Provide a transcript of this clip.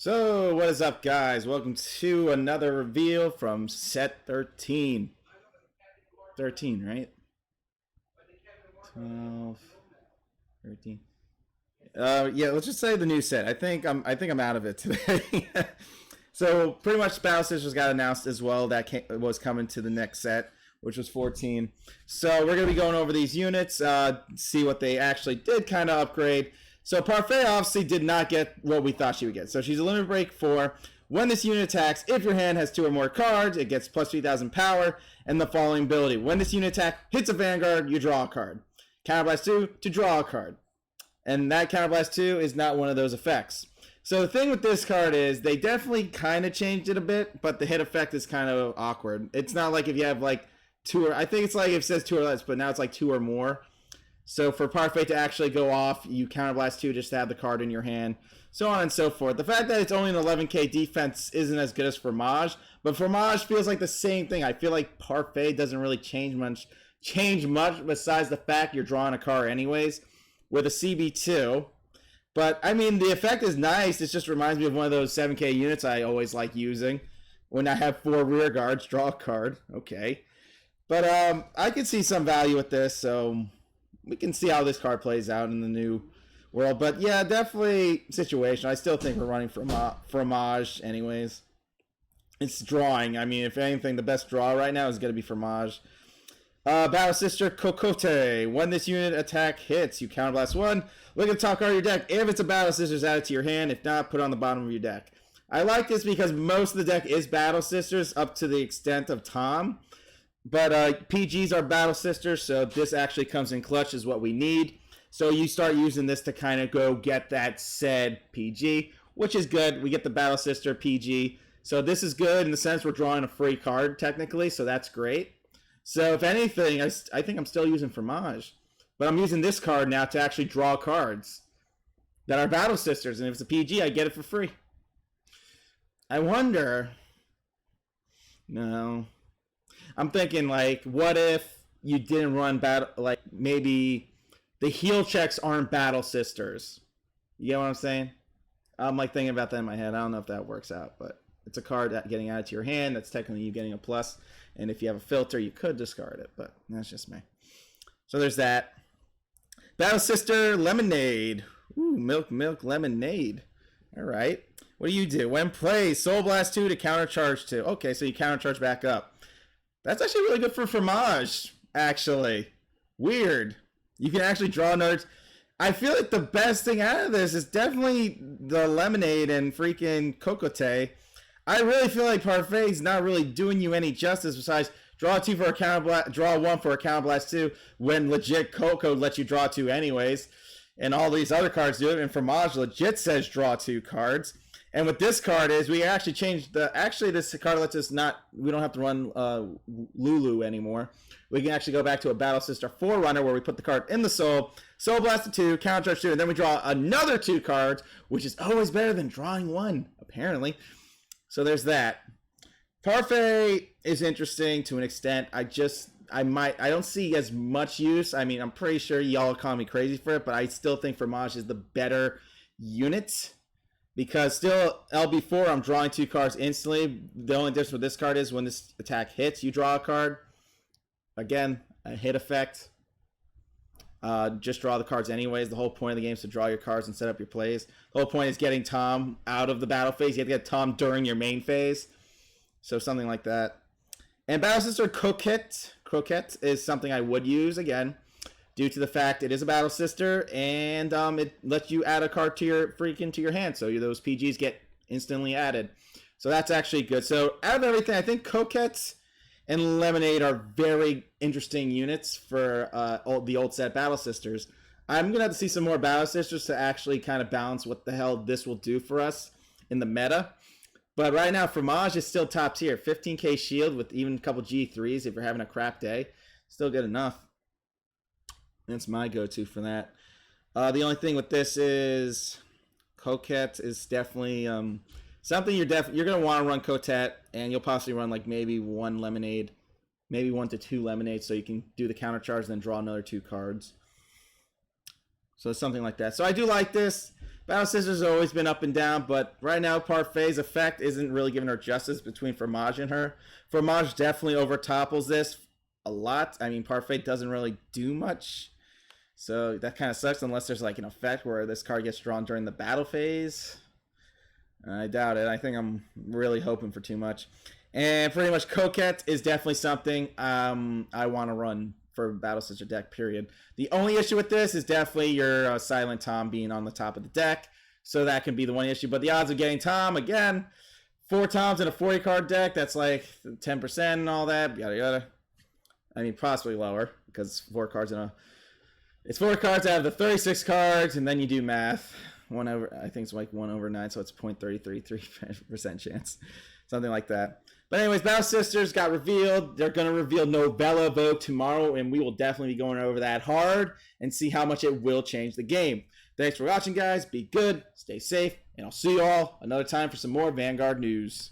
So, what is up, guys? Welcome to another reveal from set 13. 13, right? 12, 13. Yeah, let's just say the new set. I think I'm out of it today. So, pretty much Battle Sisters got announced as well. Was coming to the next set, which was 14. So, we're going to be going over these units, see what they actually did kind of upgrade. So Parfait obviously did not get what we thought she would get. So she's a limit break 4. When this unit attacks, if your hand has 2 or more cards, it gets plus 3,000 power and the following ability. When this unit attack hits a Vanguard, you draw a card. Counterblast 2 to draw a card. And that Counterblast 2 is not one of those effects. So the thing with this card is they definitely kind of changed it a bit, but the hit effect is kind of awkward. It's not like if you have like 2 or... I think it's like if it says 2 or less, but now it's like 2 or more. So for Parfait to actually go off, you Counterblast 2 just to have the card in your hand, so on and so forth. The fact that it's only an 11k defense isn't as good as fromage, but fromage feels like the same thing. I feel like Parfait doesn't really change much besides the fact you're drawing a card anyways with a CB2. But I mean, the effect is nice. It just reminds me of one of those 7k units I always like using when I have 4 rear guards, draw a card. Okay, but I can see some value with this, so we can see how this card plays out in the new world. But yeah, definitely situation. I still think we're running fromage anyways. It's drawing. I mean, if anything, the best draw right now is going to be fromage. Battle Sister Cocotte. When this unit attack hits, you Counterblast 1. Look at the top card of your deck. If it's a Battle Sisters, add it to your hand. If not, put it on the bottom of your deck. I like this because most of the deck is Battle Sisters up to the extent of Tom. But PGs are Battle Sisters, so this actually comes in clutch is what we need. So you start using this to kind of go get that said PG, which is good. We get the Battle Sister PG. So this is good in the sense we're drawing a free card technically, so that's great. So if anything, I think I'm still using fromage. But I'm using this card now to actually draw cards that are Battle Sisters. And if it's a PG, I get it for free. I wonder... No... I'm thinking, like, what if you didn't run battle, like, maybe the heal checks aren't Battle Sisters. You get what I'm saying? I'm, like, thinking about that in my head. I don't know if that works out, but it's a card getting added to your hand. That's technically you getting a plus. And if you have a filter, you could discard it, but that's just me. So there's that. Battle Sister Lemonade. Ooh, milk lemonade. All right. What do you do? When play, Soul Blast 2 to countercharge 2. Okay, so you countercharge back up. That's actually really good for fromage, actually. Weird. You can actually draw another... I feel like the best thing out of this is definitely the lemonade and freaking cocotte. I really feel like Parfait's not really doing you any justice besides draw 2 for a counterblast, draw 1 for a counterblast 2 when legit Cocotte lets you draw 2 anyways. And all these other cards do it, and fromage legit says draw 2 cards. And with this card is we actually changed the... Actually, this card lets us not... We don't have to run Lulu anymore. We can actually go back to a Battle Sister Forerunner where we put the card in the Soul. Soul Blast 2, Countercharge 2, and then we draw another 2 cards, which is always better than drawing 1, apparently. So there's that. Parfait is interesting to an extent. I don't see as much use. I mean, I'm pretty sure y'all call me crazy for it, but I still think fromage is the better unit. Because still, LB4, I'm drawing 2 cards instantly. The only difference with this card is when this attack hits, you draw a card. Again, a hit effect. Just draw the cards anyways. The whole point of the game is to draw your cards and set up your plays. The whole point is getting Tom out of the battle phase. You have to get Tom during your main phase. So something like that. And Battle Sister Cocotte. Cocotte is something I would use, again, due to the fact it is a Battle Sister, and it lets you add a card to your hand, so those PGs get instantly added. So that's actually good. So out of everything, I think Coquette and Lemonade are very interesting units for the old set Battle Sisters. I'm going to have to see some more Battle Sisters to actually kind of balance what the hell this will do for us in the meta. But right now, fromage is still top tier. 15k shield with even a couple G3s if you're having a crap day. Still good enough. That's my go-to for that. The only thing with this is Coquette is definitely something you're going to want to run Coquette, and you'll possibly run like maybe 1 lemonade, maybe 1 to 2 lemonades, so you can do the counter charge and then draw another 2 cards. So it's something like that. So I do like this. Battle Sisters have always been up and down, but right now Parfait's effect isn't really giving her justice between Fromage and her. Fromage definitely overtopples this a lot. I mean, Parfait doesn't really do much. So that kind of sucks unless there's like an effect where this card gets drawn during the battle phase. I doubt it. I think I'm really hoping for too much. And pretty much Cocotte is definitely something I want to run for Battle Sister deck, period. The only issue with this is definitely your Silent Tom being on the top of the deck. So that can be the one issue. But the odds of getting Tom, again, 4 Toms in a 40-card deck, that's like 10% and all that, yada yada. I mean, possibly lower, because it's 4 cards in a... It's 4 cards out of the 36 cards, and then you do math. I think it's like 1/9, so it's 0.333% chance. Something like that. But anyways, Battle Sisters got revealed. They're going to reveal Novella Vogue tomorrow, and we will definitely be going over that hard and see how much it will change the game. Thanks for watching, guys. Be good, stay safe, and I'll see you all another time for some more Vanguard news.